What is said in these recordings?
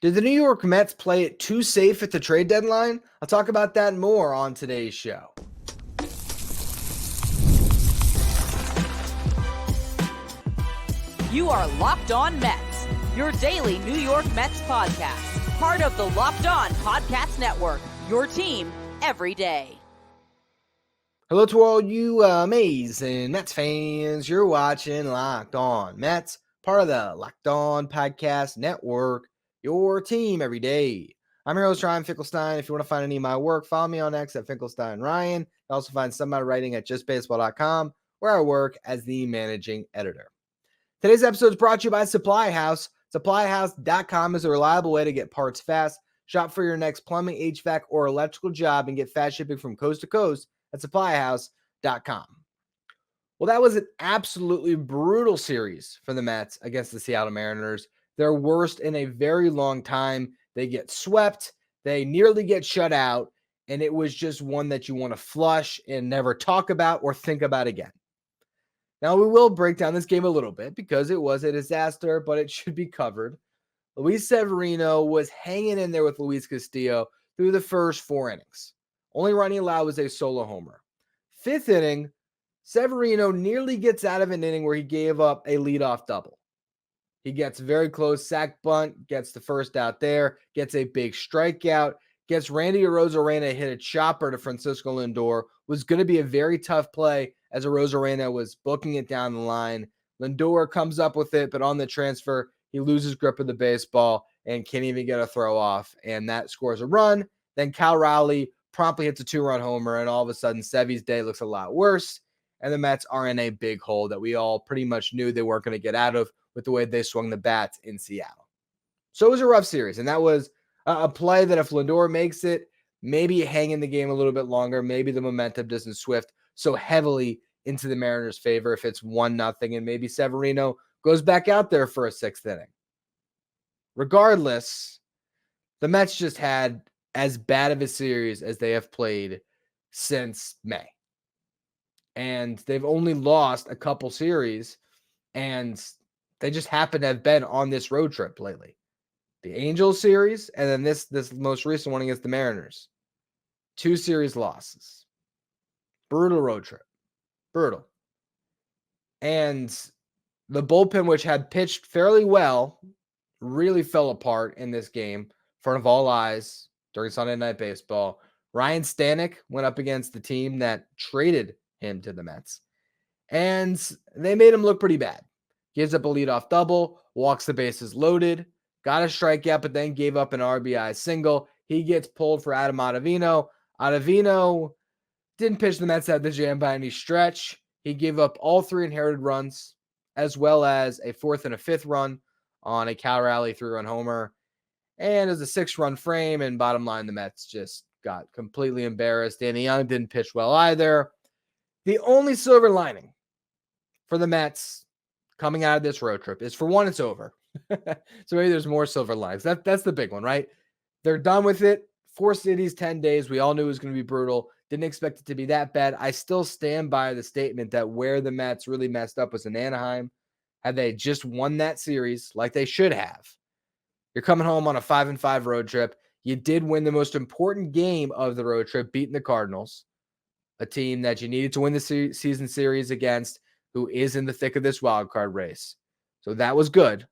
Did the New York Mets play it too safe at the trade deadline? I'll talk about that and more on today's show. You are Locked On Mets, your daily New York Mets podcast. Part of the Locked On Podcast Network, your team every day. Hello to all you amazing Mets fans. You're watching Locked On Mets, part of the Locked On Podcast Network, your team every day. I'm your host, Ryan Finkelstein. If you want to find any of my work, follow me on X at Finkelstein Ryan. You also find some of my writing at justbaseball.com, where I work as the managing editor. Today's episode is brought to you by Supply House. SupplyHouse.com is a reliable way to get parts fast. Shop for your next plumbing, h-vac, or electrical job and get fast shipping from coast to coast at SupplyHouse.com. Well, that was an absolutely brutal series for the Mets against the Seattle Mariners. Their worst in a very long time. They get swept. They nearly get shut out. And it was just one that you want to flush and never talk about or think about again. Now, we will break down this game a little bit because it was a disaster, but it should be covered. Luis Severino was hanging in there with Luis Castillo through the first 4 innings. Only run he allowed was a solo homer. 5th inning, Severino nearly gets out of an inning where he gave up a leadoff double. He gets very close, sack bunt, gets the first out there, gets a big strikeout, gets Randy Arozarena hit a chopper to Francisco Lindor. Was going to be a very tough play as Arozarena was booking it down the line. Lindor comes up with it, but on the transfer, he loses grip of the baseball and can't even get a throw off, and that scores a run. Then Cal Raleigh promptly hits a 2-run homer, and all of a sudden, Sevy's day looks a lot worse, and the Mets are in a big hole that we all pretty much knew they weren't going to get out of with the way they swung the bats in Seattle. So it was a rough series, and that was a play that if Lindor makes it, maybe you hang in the game a little bit longer. Maybe the momentum doesn't shift so heavily into the Mariners' favor if it's 1-0, and maybe Severino goes back out there for a 6th inning. Regardless, the Mets just had as bad of a series as they have played since May. And they've only lost a couple series, and they just happen to have been on this road trip lately. The Angels series, and then this most recent one against the Mariners. 2 series losses. Brutal road trip. Brutal. And the bullpen, which had pitched fairly well, really fell apart in this game in front of all eyes during Sunday Night Baseball. Ryan Stanek went up against the team that traded him to the Mets, and they made him look pretty bad. Gives up a leadoff double, walks the bases loaded, got a strikeout, but then gave up an RBI single. He gets pulled for Adam Ottavino. Ottavino didn't pitch the Mets out the jam by any stretch. He gave up all 3 inherited runs, as well as a 4th and a 5th run on a Cal Raleigh 3-run homer. And as a 6-run frame, and bottom line, the Mets just got completely embarrassed. Danny Young didn't pitch well either. The only silver lining for the Mets coming out of this road trip is, for one, it's over. So maybe there's more silver linings. That's the big one, right? They're done with it. 4 cities, 10 days. We all knew it was going to be brutal. Didn't expect it to be that bad. I still stand by the statement that where the Mets really messed up was in Anaheim. Had they just won that series like they should have, you're coming home on a 5-5 road trip. You did win the most important game of the road trip, beating the Cardinals, a team that you needed to win the season series against, who is in the thick of this wild card race. So that was good.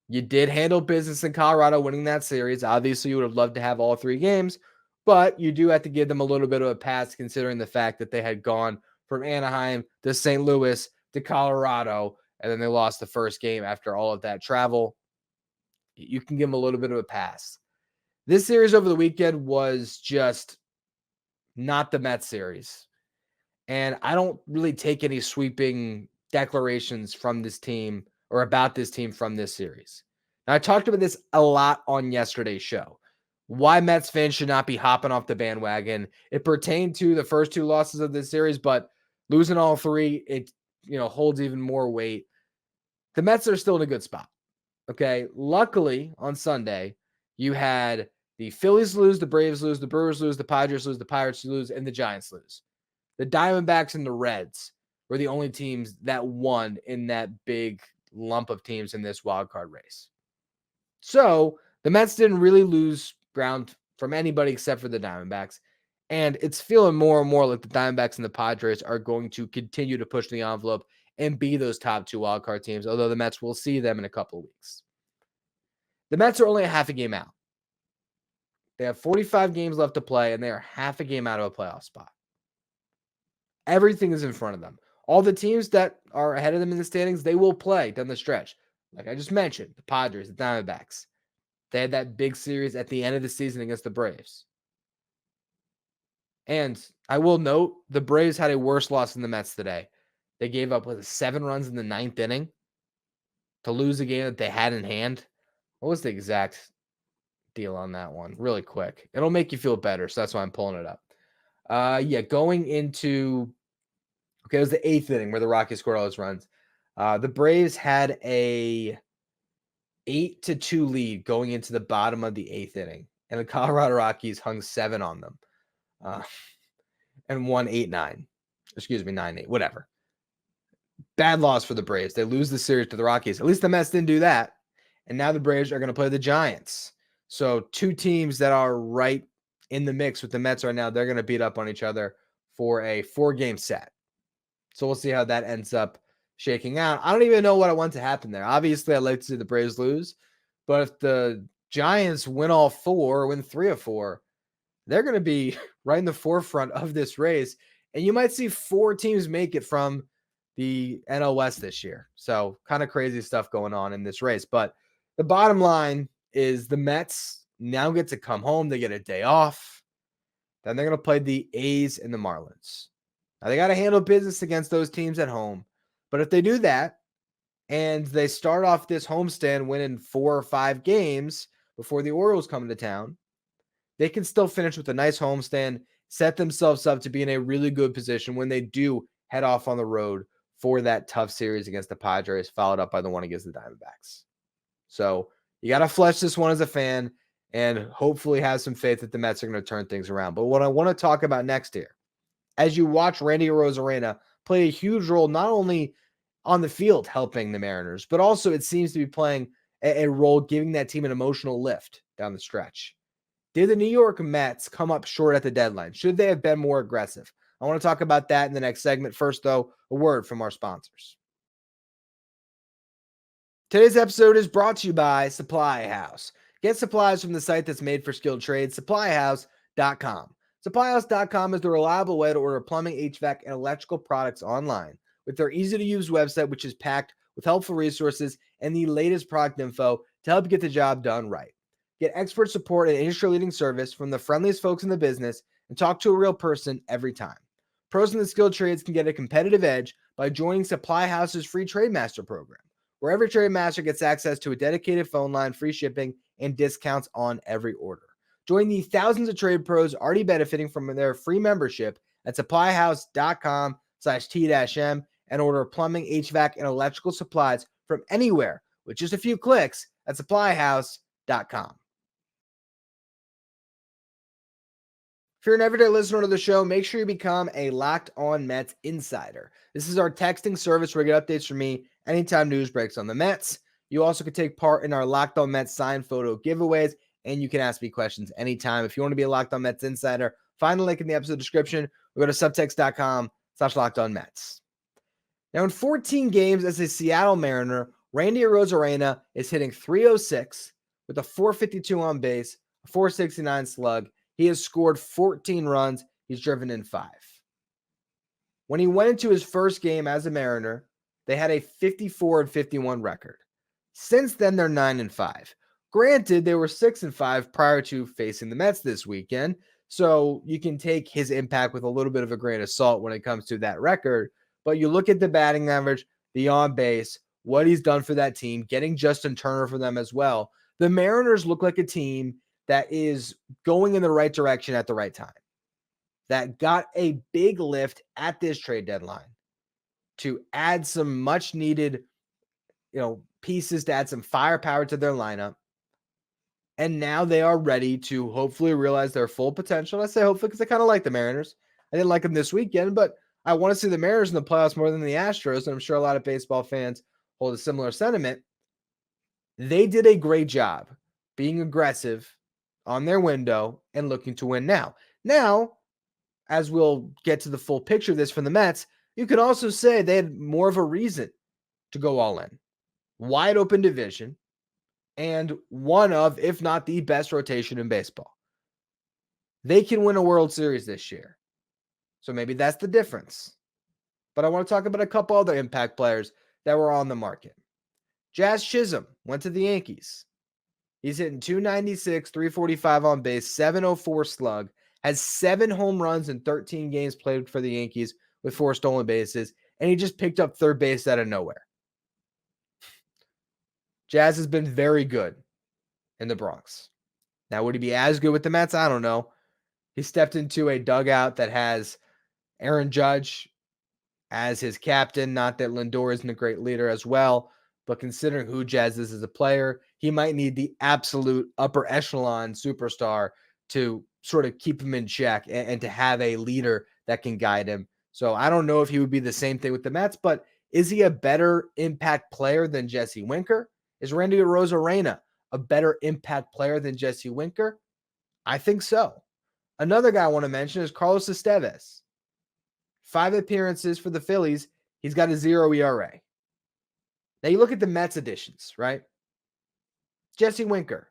You did handle business in Colorado, winning that series. Obviously, you would have loved to have all 3 games, but you do have to give them a little bit of a pass considering the fact that they had gone from Anaheim to St. Louis to Colorado, and then they lost the first game after all of that travel. You can give them a little bit of a pass. This series over the weekend was just not the Mets series. And I don't really take any sweeping declarations from this team or about this team from this series. Now, I talked about this a lot on yesterday's show. Why Mets fans should not be hopping off the bandwagon. It pertained to the first 2 losses of this series, but losing all 3, it holds even more weight. The Mets are still in a good spot. Okay. Luckily, on Sunday, you had the Phillies lose, the Braves lose, the Brewers lose, the Padres lose, the Pirates lose, and the Giants lose. The Diamondbacks and the Reds were the only teams that won in that big lump of teams in this wild card race. So the Mets didn't really lose ground from anybody except for the Diamondbacks. And it's feeling more and more like the Diamondbacks and the Padres are going to continue to push the envelope and be those top two wildcard teams, although the Mets will see them in a couple of weeks. The Mets are only a half a game out. They have 45 games left to play, and they are half a game out of a playoff spot. Everything is in front of them. All the teams that are ahead of them in the standings, they will play down the stretch. Like I just mentioned, the Padres, the Diamondbacks. They had that big series at the end of the season against the Braves. And I will note, the Braves had a worse loss than the Mets today. They gave up 7 runs in the 9th inning to lose a game that they had in hand. What was the exact deal on that one? Really quick. It'll make you feel better, so that's why I'm pulling it up. Going into it was the 8th inning where the Rockies scored all those runs. The Braves had a 8-2 lead going into the bottom of the 8th inning, and the Colorado Rockies hung 7 on them, and won 8-9. Excuse me, 9-8. Whatever. Bad loss for the Braves. They lose the series to the Rockies. At least the Mets didn't do that, and now the Braves are going to play the Giants. So 2 teams that are right in the mix with the Mets right now, they're going to beat up on each other for a 4-game set. So we'll see how that ends up shaking out. I don't even know what I want to happen there. Obviously, I'd like to see the Braves lose, but if the Giants win all 4, win 3 of 4, they're going to be right in the forefront of this race, and you might see 4 teams make it from the NL West this year. So kind of crazy stuff going on in this race. But the bottom line is the Mets now get to come home. They get a day off. Then they're going to play the A's and the Marlins. Now, they got to handle business against those teams at home. But if they do that and they start off this homestand winning 4 or 5 games before the Orioles come into town, they can still finish with a nice homestand, set themselves up to be in a really good position when they do head off on the road for that tough series against the Padres, followed up by the one against the Diamondbacks. So you got to flesh this one as a fan and hopefully have some faith that the Mets are going to turn things around. But what I want to talk about next here, as you watch Randy Arozarena play a huge role, not only on the field helping the Mariners, but also it seems to be playing a role giving that team an emotional lift down the stretch. Did the New York Mets come up short at the deadline? Should they have been more aggressive? I want to talk about that in the next segment. First, though, a word from our sponsors. Today's episode is brought to you by Supply House. Get supplies from the site that's made for skilled trades, supplyhouse.com. Supplyhouse.com is the reliable way to order plumbing, HVAC, and electrical products online. With their easy-to-use website, which is packed with helpful resources and the latest product info to help you get the job done right. Get expert support and industry-leading service from the friendliest folks in the business and talk to a real person every time. Pros in the skilled trades can get a competitive edge by joining Supply House's free Trade Master program, where every Trade Master gets access to a dedicated phone line, free shipping, and discounts on every order. Join the thousands of trade pros already benefiting from their free membership at supplyhouse.com/T-M and order plumbing, HVAC, and electrical supplies from anywhere with just a few clicks at supplyhouse.com. If you're an everyday listener to the show, make sure you become a Locked On Mets insider. This is our texting service where you get updates from me anytime news breaks on the Mets. You also can take part in our Locked On Mets signed photo giveaways, and you can ask me questions anytime. If you want to be a Locked On Mets insider, find the link in the episode description or go to subtext.com/LockedOnMets. Now, in 14 games as a Seattle Mariner, Randy Arozarena is hitting .306 with a .452 on base, a .469 slug. He has scored 14 runs. He's driven in 5. When he went into his first game as a Mariner, they had a 54-51 record. Since then, they're 9-5. Granted, they were 6-5 prior to facing the Mets this weekend, so you can take his impact with a little bit of a grain of salt when it comes to that record. But you look at the batting average, the on base, what he's done for that team, getting Justin Turner for them as well. The Mariners look like a team that is going in the right direction at the right time, that got a big lift at this trade deadline to add some much needed, pieces to add some firepower to their lineup. And now they are ready to hopefully realize their full potential. I say hopefully because I kind of like the Mariners. I didn't like them this weekend, but I want to see the Mariners in the playoffs more than the Astros. And I'm sure a lot of baseball fans hold a similar sentiment. They did a great job being aggressive on their window and looking to win now. Now, as we'll get to the full picture of this from the Mets, you could also say they had more of a reason to go all in. Wide open division and one of, if not the best rotation in baseball. They can win a World Series this year. So maybe that's the difference. But I want to talk about a couple other impact players that were on the market. Jazz Chisholm went to the Yankees. He's hitting 296, 345 on base, 704 slug, has 7 home runs in 13 games played for the Yankees with 4 stolen bases, and he just picked up third base out of nowhere. Jazz has been very good in the Bronx. Now, would he be as good with the Mets? I don't know. He stepped into a dugout that has Aaron Judge as his captain. Not that Lindor isn't a great leader as well, but considering who Jazz is as a player, he might need the absolute upper echelon superstar to sort of keep him in check and to have a leader that can guide him. So I don't know if he would be the same thing with the Mets, but is he a better impact player than Jesse Winker? Is Randy Arozarena a better impact player than Jesse Winker? I think so. Another guy I want to mention is Carlos Estevez. 5 appearances for the Phillies. He's got a 0 ERA. Now you look at the Mets additions, right? Jesse Winker,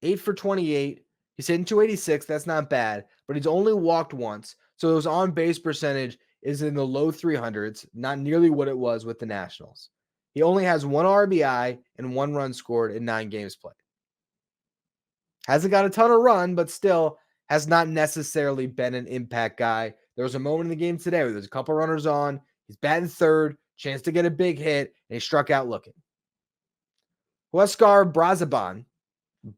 8 for 28. He's hitting 286. That's not bad, but he's only walked once. So his on-base percentage is in the low 300s, not nearly what it was with the Nationals. He only has 1 RBI and 1 run scored in 9 games played. Hasn't got a ton of run, but still has not necessarily been an impact guy. There was a moment in the game today where there's a couple runners on. He's batting third, chance to get a big hit, and he struck out looking. Huascar Brazaban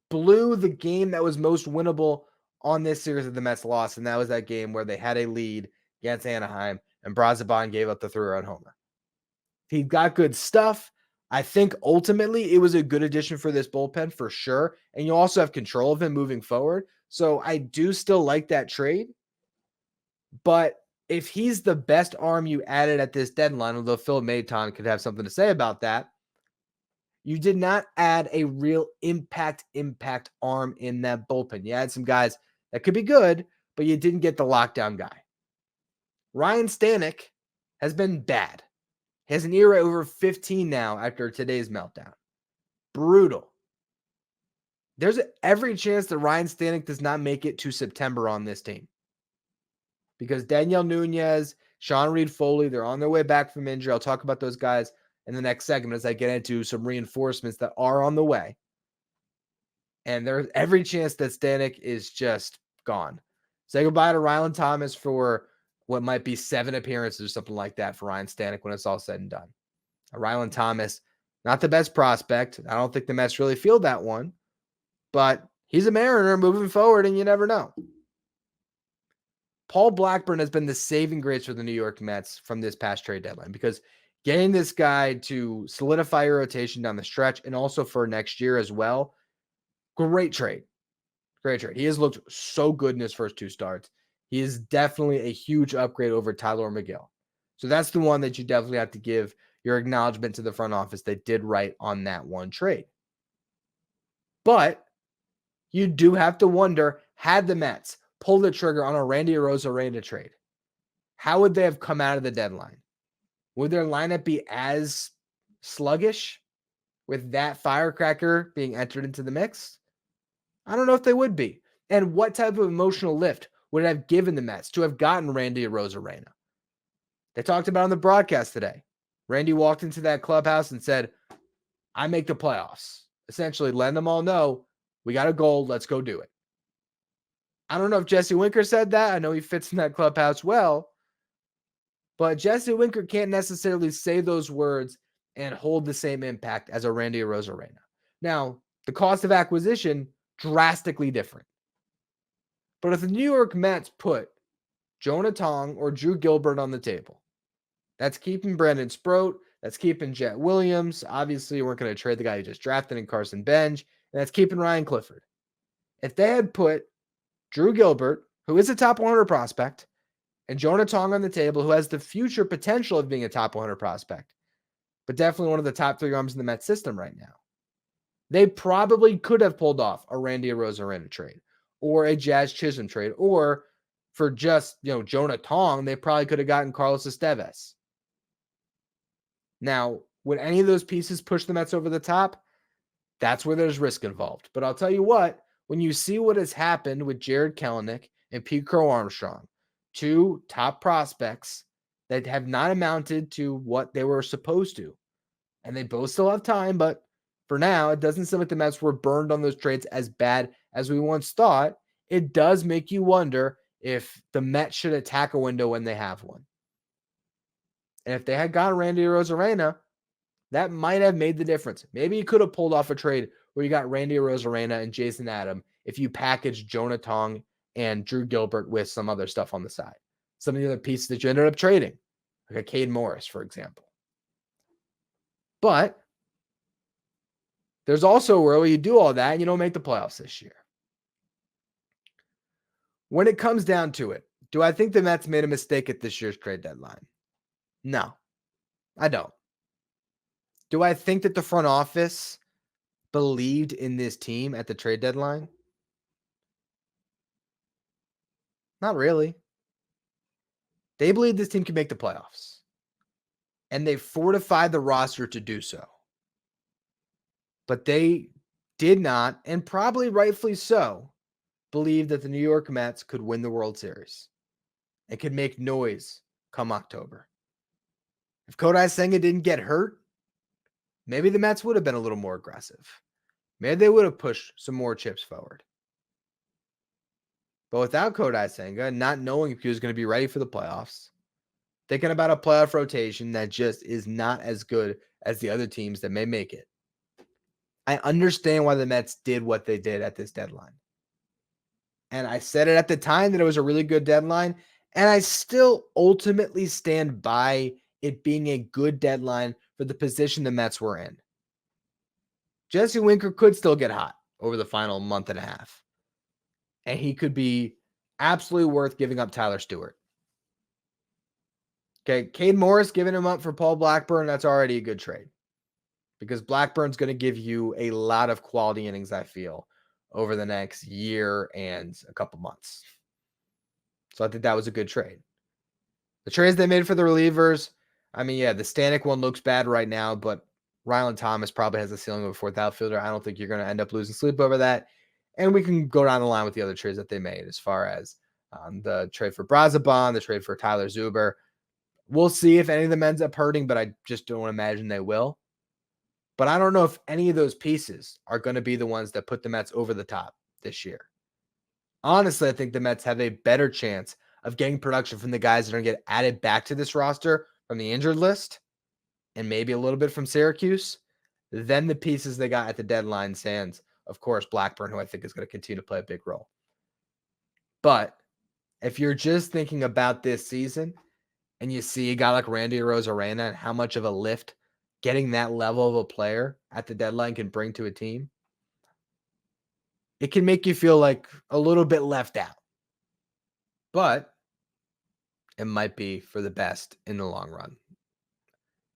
blew the game that was most winnable on this series of the Mets lost, and that was that game where they had a lead against Anaheim, and Brazaban gave up the 3-run homer. He got good stuff. I think ultimately it was a good addition for this bullpen for sure, and you also have control of him moving forward. So I do still like that trade, but if he's the best arm you added at this deadline, although Phil Maton could have something to say about that, you did not add a real impact arm in that bullpen. You had some guys that could be good, but you didn't get the lockdown guy. Ryan Stanek has been bad. He has an ERA over 15 now after today's meltdown. Brutal. There's every chance that Ryan Stanek does not make it to September on this team. Because Daniel Nunez, Sean Reed-Foley, they're on their way back from injury. I'll talk about those guys in the next segment as I get into some reinforcements that are on the way. And there's every chance that Stanek is just gone. Say goodbye to Rylan Thomas for what might be 7 appearances or something like that for Ryan Stanek when it's all said and done. Rylan Thomas, not the best prospect. I don't think the Mets really feel that one. But he's a Mariner moving forward, and you never know. Paul Blackburn has been the saving grace for the New York Mets from this past trade deadline because getting this guy to solidify your rotation down the stretch and also for next year as well, great trade. Great trade. He has looked so good in his first 2 starts. He is definitely a huge upgrade over Tyler McGill. So that's the one that you definitely have to give your acknowledgement to the front office that did right on that one trade. But you do have to wonder, had the Mets pulled the trigger on a Randy Arozarena trade, how would they have come out of the deadline? Would their lineup be as sluggish with that firecracker being entered into the mix? I don't know if they would be. And what type of emotional lift would it have given the Mets to have gotten Randy Arozarena? They talked about on the broadcast today. Randy walked into that clubhouse and said, I make the playoffs. Essentially letting them all know, we got a goal, let's go do it. I don't know if Jesse Winker said that. I know he fits in that clubhouse well. But Jesse Winker can't necessarily say those words and hold the same impact as a Randy Arozarena. Now, the cost of acquisition, drastically different. But if the New York Mets put Jonah Tong or Drew Gilbert on the table, that's keeping Brandon Sproat, that's keeping Jet Williams. Obviously, you weren't going to trade the guy you just drafted in Carson Bench, and that's keeping Ryan Clifford. If they had put Drew Gilbert, who is a top 100 prospect, and Jonah Tong on the table, who has the future potential of being a top 100 prospect, but definitely one of the top 3 arms in the Mets system right now. They probably could have pulled off a Randy Arozarena trade or a Jazz Chisholm trade, or for just, Jonah Tong, they probably could have gotten Carlos Estevez. Now, would any of those pieces push the Mets over the top? That's where there's risk involved. But I'll tell you what, when you see what has happened with Jared Kelenic and Pete Crow Armstrong, two top prospects that have not amounted to what they were supposed to, and they both still have time, but for now, it doesn't seem like the Mets were burned on those trades as bad as we once thought. It does make you wonder if the Mets should attack a window when they have one. And if they had gotten Randy Arozarena, that might have made the difference. Maybe you could have pulled off a trade where you got Randy Arozarena and Jason Adam if you packaged Jonah Tong and Drew Gilbert with some other stuff on the side. Some of the other pieces that you ended up trading, like a Cade Morris, for example. But there's also a world where you do all that and you don't make the playoffs this year. When it comes down to it, do I think the Mets made a mistake at this year's trade deadline? No, I don't. Do I think that the front office believed in this team at the trade deadline? Not really. They believed this team could make the playoffs, and they fortified the roster to do so. But they did not, and probably rightfully so, believe that the New York Mets could win the World Series and could make noise come October. If Kodai Senga didn't get hurt, maybe the Mets would have been a little more aggressive. Maybe they would have pushed some more chips forward. But without Kodai Senga, not knowing if he was going to be ready for the playoffs, thinking about a playoff rotation that just is not as good as the other teams that may make it, I understand why the Mets did what they did at this deadline. And I said it at the time that it was a really good deadline, and I still ultimately stand by it being a good deadline for the position the Mets were in. Jesse Winker could still get hot over the final month and a half, and he could be absolutely worth giving up Tyler Stewart. Okay, Cade Morris giving him up for Paul Blackburn, that's already a good trade, because Blackburn's going to give you a lot of quality innings, I feel, over the next year and a couple months. So I think that was a good trade. The trades they made for the relievers, the Stanek one looks bad right now, but Rylan Thomas probably has a ceiling of a fourth outfielder. I don't think you're going to end up losing sleep over that. And we can go down the line with the other trades that they made as far as the trade for Brazaban, the trade for Tyler Zuber. We'll see if any of them ends up hurting, but I just don't imagine they will. But I don't know if any of those pieces are going to be the ones that put the Mets over the top this year. Honestly, I think the Mets have a better chance of getting production from the guys that are going to get added back to this roster from the injured list and maybe a little bit from Syracuse than the pieces they got at the deadline, sans, of course, Blackburn, who I think is going to continue to play a big role. But if you're just thinking about this season and you see a guy like Randy Arozarena and how much of a lift getting that level of a player at the deadline can bring to a team, it can make you feel like a little bit left out. But it might be for the best in the long run.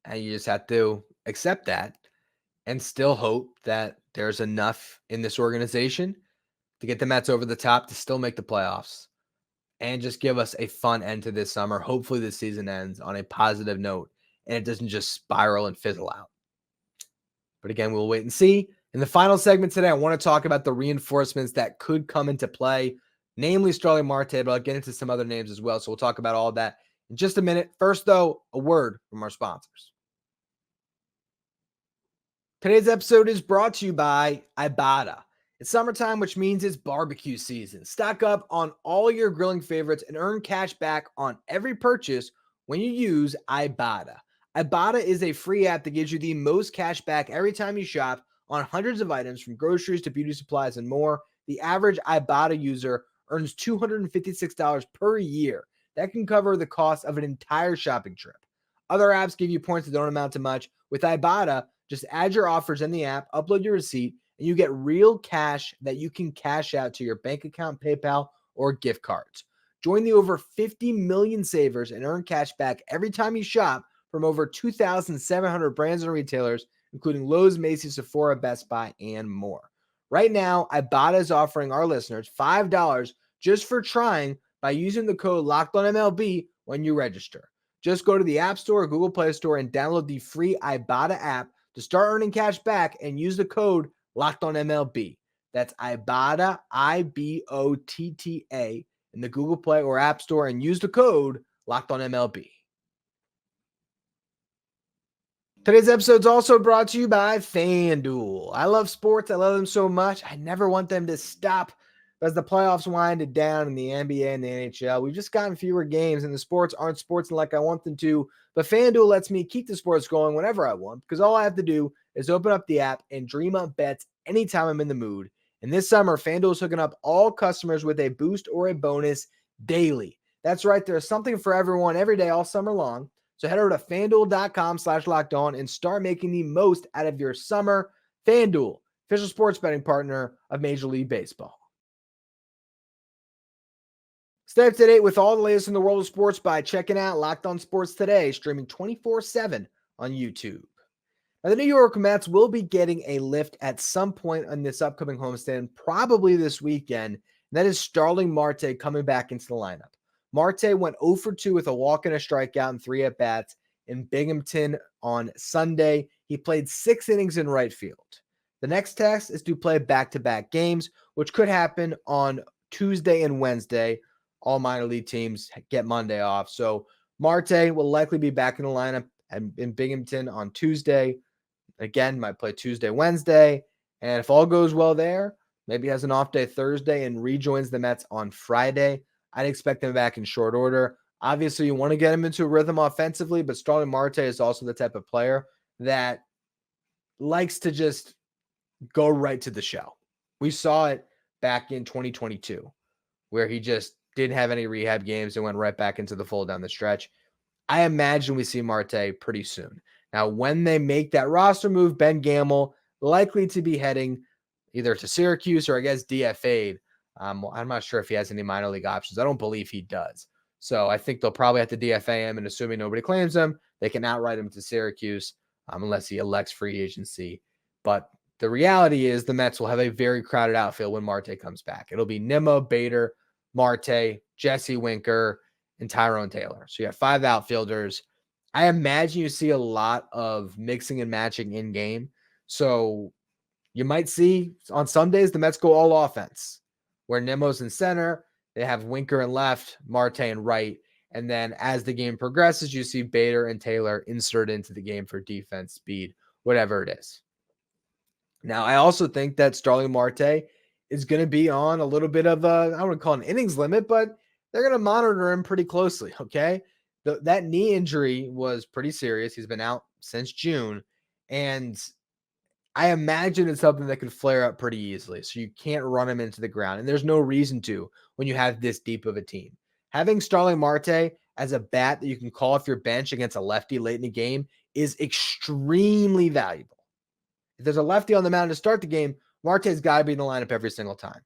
And you just have to accept that and still hope that there's enough in this organization to get the Mets over the top to still make the playoffs and just give us a fun end to this summer. Hopefully this season ends on a positive note and it doesn't just spiral and fizzle out. But again, we'll wait and see. In the final segment today, I want to talk about the reinforcements that could come into play, namely Starling Marte, but I'll get into some other names as well. So we'll talk about all that in just a minute. First, though, a word from our sponsors. Today's episode is brought to you by Ibotta. It's summertime, which means it's barbecue season. Stock up on all your grilling favorites and earn cash back on every purchase when you use Ibotta. Ibotta is a free app that gives you the most cash back every time you shop on hundreds of items from groceries to beauty supplies and more. The average Ibotta user earns $256 per year. That can cover the cost of an entire shopping trip. Other apps give you points that don't amount to much. With Ibotta, just add your offers in the app, upload your receipt, and you get real cash that you can cash out to your bank account, PayPal, or gift cards. Join the over 50 million savers and earn cash back every time you shop from over 2,700 brands and retailers including Lowe's, Macy's, Sephora, Best Buy, and more. Right now, Ibotta is offering our listeners $5 just for trying by using the code LOCKEDONMLB when you register. Just go to the App Store or Google Play Store and download the free Ibotta app to start earning cash back and use the code LOCKEDONMLB. That's Ibotta, IBOTTA, in the Google Play or App Store and use the code LOCKEDONMLB. Today's episode is also brought to you by FanDuel. I love sports. I love them so much. I never want them to stop. As the playoffs winded down in the NBA and the NHL, we've just gotten fewer games, and the sports aren't sports like I want them to. But FanDuel lets me keep the sports going whenever I want, because all I have to do is open up the app and dream up bets anytime I'm in the mood. And this summer, FanDuel is hooking up all customers with a boost or a bonus daily. That's right. There's something for everyone every day all summer long. So head over to FanDuel.com/lockedon and start making the most out of your summer. FanDuel, official sports betting partner of Major League Baseball. Stay up to date with all the latest in the world of sports by checking out Locked On Sports Today, streaming 24/7 on YouTube. Now, the New York Mets will be getting a lift at some point on this upcoming homestand, probably this weekend. And that is Starling Marte coming back into the lineup. Marte went 0 for 2 with a walk and a strikeout and 3 at-bats in Binghamton on Sunday. He played 6 innings in right field. The next task is to play back-to-back games, which could happen on Tuesday and Wednesday. All minor league teams get Monday off. So Marte will likely be back in the lineup in Binghamton on Tuesday. Again, might play Tuesday, Wednesday. And if all goes well there, maybe has an off day Thursday and rejoins the Mets on Friday. I'd expect him back in short order. Obviously, you want to get him into a rhythm offensively, but Starling Marte is also the type of player that likes to just go right to the show. We saw it back in 2022, where he just didn't have any rehab games and went right back into the fold down the stretch. I imagine we see Marte pretty soon. Now, when they make that roster move, Ben Gamel likely to be heading either to Syracuse or I guess DFA'd. I'm not sure if he has any minor league options. I don't believe he does. So I think they'll probably have to DFA him, and assuming nobody claims him, they can outright him to Syracuse unless he elects free agency. But the reality is the Mets will have a very crowded outfield when Marte comes back. It'll be Nimmo, Bader, Marte, Jesse Winker, and Tyrone Taylor. So you have 5 outfielders. I imagine you see a lot of mixing and matching in game. So you might see on some days the Mets go all offense, where Nimmo's in center, they have Winker in left, Marte in right. And then as the game progresses, you see Bader and Taylor insert into the game for defense, speed, whatever it is. Now, I also think that Starling Marte is going to be on a little bit of a, I wouldn't call it an innings limit, but they're going to monitor him pretty closely, okay? That knee injury was pretty serious. He's been out since June, and I imagine it's something that could flare up pretty easily, so you can't run him into the ground, and there's no reason to when you have this deep of a team. Having Starling Marte as a bat that you can call off your bench against a lefty late in the game is extremely valuable. If there's a lefty on the mound to start the game, Marte's got to be in the lineup every single time.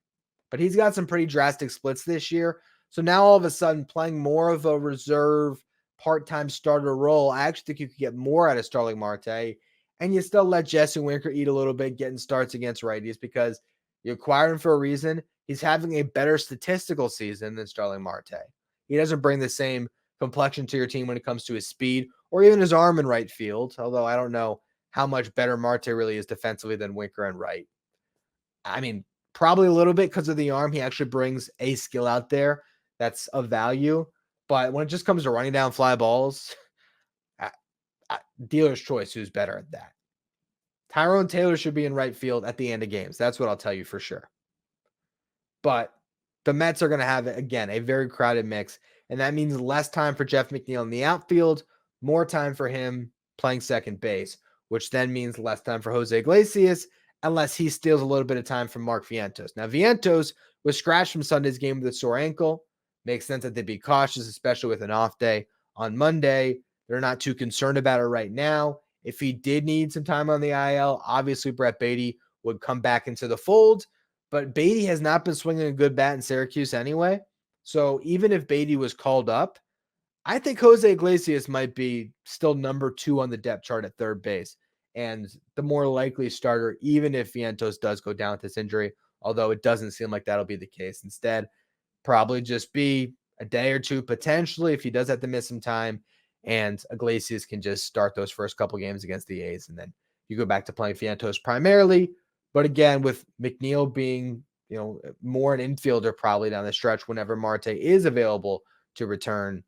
But he's got some pretty drastic splits this year, so now all of a sudden playing more of a reserve part-time starter role, I actually think you could get more out of Starling Marte, and you still let Jesse Winker eat a little bit getting starts against righties because you acquired him for a reason. He's having a better statistical season than Starling Marte. He doesn't bring the same complexion to your team when it comes to his speed or even his arm in right field, although I don't know how much better Marte really is defensively than Winker and right. I mean, probably a little bit because of the arm. He actually brings a skill out there that's of value. But when it just comes to running down fly balls, dealer's choice who's better at that. Tyrone Taylor should be in right field at the end of games. That's what I'll tell you for sure. But the Mets are going to have, again, a very crowded mix. And that means less time for Jeff McNeil in the outfield, more time for him playing second base, which then means less time for Jose Iglesias, unless he steals a little bit of time from Mark Vientos. Now, Vientos was scratched from Sunday's game with a sore ankle. Makes sense that they'd be cautious, especially with an off day on Monday. They're not too concerned about it right now. If he did need some time on the IL, obviously Brett Beatty would come back into the fold. But Beatty has not been swinging a good bat in Syracuse anyway. So even if Beatty was called up, I think Jose Iglesias might be still number 2 on the depth chart at third base. and the more likely starter, even if Vientos does go down with this injury, although it doesn't seem like that'll be the case. Instead, probably just be a day or two potentially if he does have to miss some time, and Iglesias can just start those first couple games against the A's, and then you go back to playing Vientos primarily. But again, with McNeil being, more an infielder probably down the stretch whenever Marte is available to return,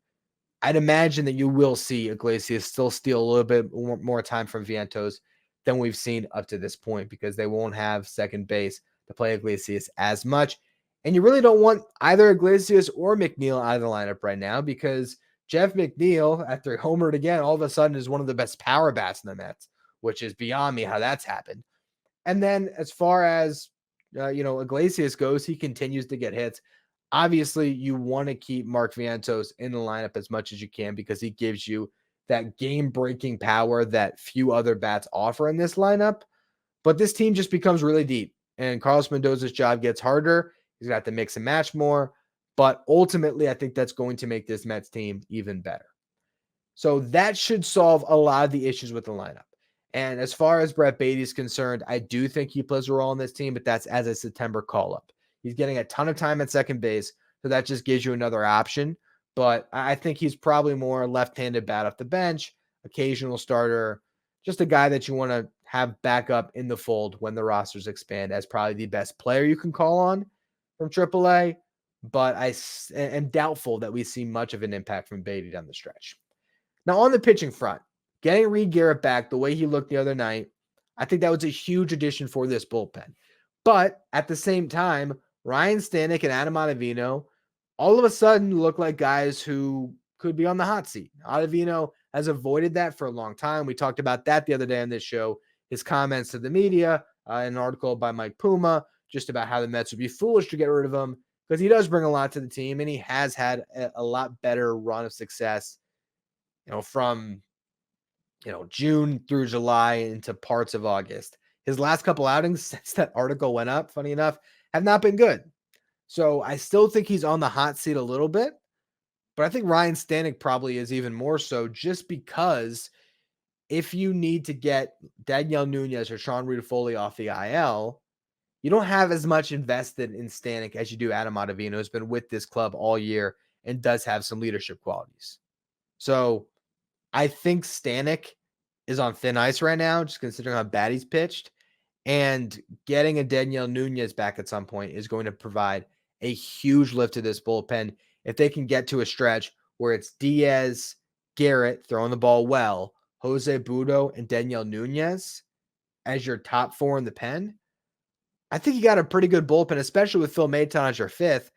I'd imagine that you will see Iglesias still steal a little bit more time from Vientos than we've seen up to this point, because they won't have second base to play Iglesias as much. And you really don't want either Iglesias or McNeil out of the lineup right now, because Jeff McNeil, after he homered again, all of a sudden is one of the best power bats in the Mets, which is beyond me how that's happened. And then as far as, Iglesias goes, he continues to get hits. Obviously, you want to keep Mark Vientos in the lineup as much as you can, because he gives you that game-breaking power that few other bats offer in this lineup. But this team just becomes really deep, and Carlos Mendoza's job gets harder. He's got to mix and match more. But ultimately, I think that's going to make this Mets team even better. So that should solve a lot of the issues with the lineup. And as far as Brett Baty is concerned, I do think he plays a role in this team, but that's as a September call-up. He's getting a ton of time at second base, so that just gives you another option. But I think he's probably more left-handed bat off the bench, occasional starter, just a guy that you want to have back up in the fold when the rosters expand, as probably the best player you can call on from AAA. But I am doubtful that we see much of an impact from Baty down the stretch. Now, on the pitching front, getting Reed Garrett back the way he looked the other night, I think that was a huge addition for this bullpen. But at the same time, Ryan Stanek and Adam Ottavino all of a sudden look like guys who could be on the hot seat. Ottavino has avoided that for a long time. We talked about that the other day on this show. His comments to the media, an article by Mike Puma, just about how the Mets would be foolish to get rid of him, because he does bring a lot to the team, and he has had a lot better run of success, from June through July into parts of August. His last couple outings since that article went up, funny enough, have not been good. So I still think he's on the hot seat a little bit, but I think Ryan Stanek probably is even more so, just because if you need to get Daniel Nunez or Sean Reed-Foley off the IL, you don't have as much invested in Stanek as you do Adam Ottavino, who's been with this club all year and does have some leadership qualities. So I think Stanek is on thin ice right now, just considering how bad he's pitched. And getting a Daniel Nunez back at some point is going to provide a huge lift to this bullpen. If they can get to a stretch where it's Diaz, Garrett throwing the ball well, Jose Budo, and Daniel Nunez as your top four in the pen, I think you got a pretty good bullpen, especially with Phil Maton as your fifth.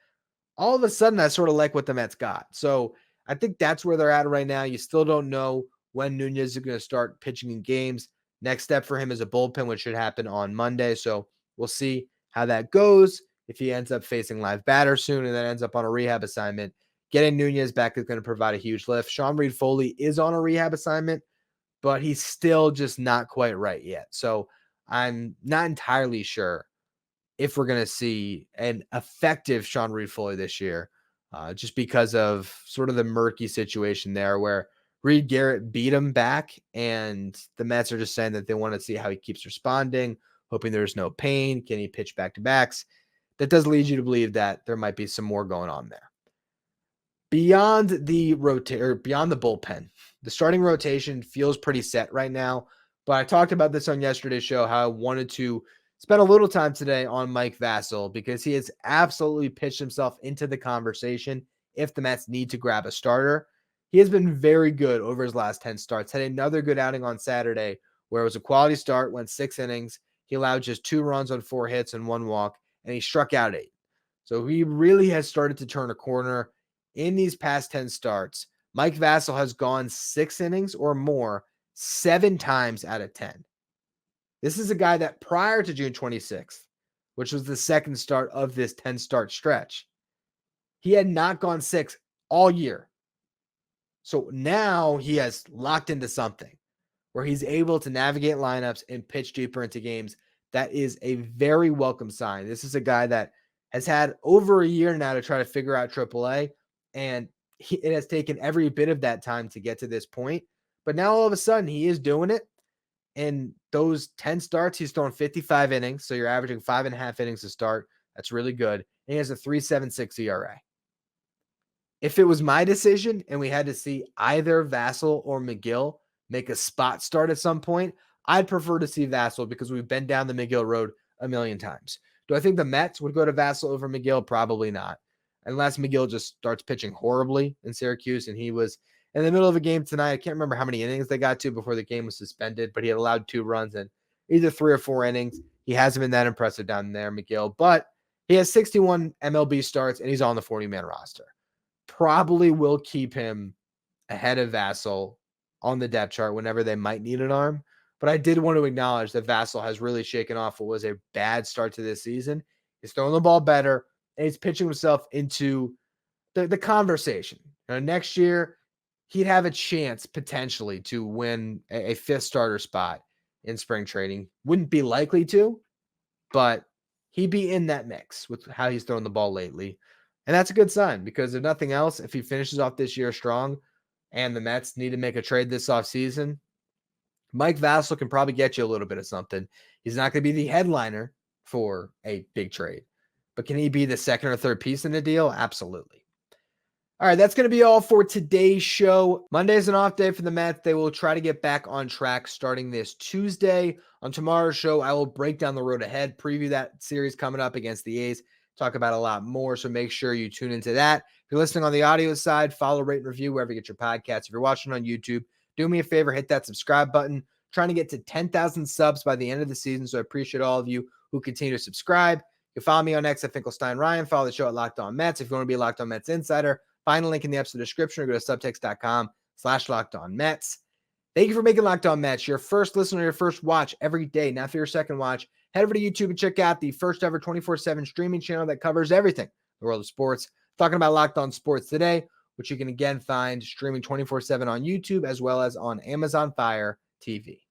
All of a sudden, I sort of like what the Mets got. So I think that's where they're at right now. You still don't know when Nunez is going to start pitching in games. Next step for him is a bullpen, which should happen on Monday. So we'll see how that goes. If he ends up facing live batter soon and then ends up on a rehab assignment, getting Nunez back is going to provide a huge lift. Sean Reed-Foley is on a rehab assignment, but he's still just not quite right yet. So I'm not entirely sure if we're going to see an effective Sean Reed-Foley this year, just because of sort of the murky situation there where Reed Garrett beat him back, and the Mets are just saying that they want to see how he keeps responding, hoping there's no pain. Can he pitch back-to-backs? That does lead you to believe that there might be some more going on there. Beyond the bullpen, the starting rotation feels pretty set right now, but I talked about this on yesterday's show, how I wanted to spend a little time today on Mike Vasil, because he has absolutely pitched himself into the conversation if the Mets need to grab a starter. He has been very good over his last 10 starts. Had another good outing on Saturday where it was a quality start, went 6 innings. He allowed just 2 runs on 4 hits and 1 walk, and he struck out 8. So he really has started to turn a corner in these past 10 starts. Mike Vasil has gone 6 innings or more 7 times out of 10. This is a guy that prior to June 26th, which was the second start of this 10-start stretch, he had not gone 6 all year. So now he has locked into something where he's able to navigate lineups and pitch deeper into games. That is a very welcome sign. This is a guy that has had over a year now to try to figure out AAA, and it has taken every bit of that time to get to this point. But now all of a sudden he is doing it. in those 10 starts, he's thrown 55 innings. So you're averaging 5.5 innings to start. That's really good. And he has a 3.76 ERA. If it was my decision and we had to see either Vassell or McGill make a spot start at some point, I'd prefer to see Vassell because we've been down the McGill road a million times. Do I think the Mets would go to Vassell over McGill? Probably not. Unless McGill just starts pitching horribly in Syracuse. And he was in the middle of a game tonight. I can't remember how many innings they got to before the game was suspended, but he had allowed 2 runs in either 3 or 4 innings. He hasn't been that impressive down there, McGill, but he has 61 MLB starts and he's on the 40-man roster. Probably will keep him ahead of Vassell on the depth chart whenever they might need an arm. But I did want to acknowledge that Vassell has really shaken off what was a bad start to this season. He's throwing the ball better, and he's pitching himself into the conversation. Next year, he'd have a chance potentially to win a 5th starter spot in spring training. Wouldn't be likely to, but he'd be in that mix with how he's thrown the ball lately. And that's a good sign because if nothing else, if he finishes off this year strong and the Mets need to make a trade this offseason, Mike Vassell can probably get you a little bit of something. He's not going to be the headliner for a big trade, but can he be the second or third piece in the deal? Absolutely. All right, that's going to be all for today's show. Monday is an off day for the Mets. They will try to get back on track starting this Tuesday. On tomorrow's show, I will break down the road ahead, preview that series coming up against the A's, talk about a lot more, so make sure you tune into that. If you're listening on the audio side, follow, rate, and review wherever you get your podcasts. If you're watching on YouTube, do me a favor, hit that subscribe button. Trying to get to 10,000 subs by the end of the season, so I appreciate all of you who continue to subscribe. You can follow me on X at Finkelstein Ryan. Follow the show at Locked On Mets. If you want to be a Locked On Mets insider, find a link in the episode description or go to subtext.com/LockedOnMets. Thank you for making Locked On Mets your first listen or your first watch every day. Now for your second watch, head over to YouTube and check out the first ever 24/7 streaming channel that covers everything in the world of sports. Talking about Locked On Sports Today, which you can again find streaming 24/7 on YouTube as well as on Amazon Fire TV.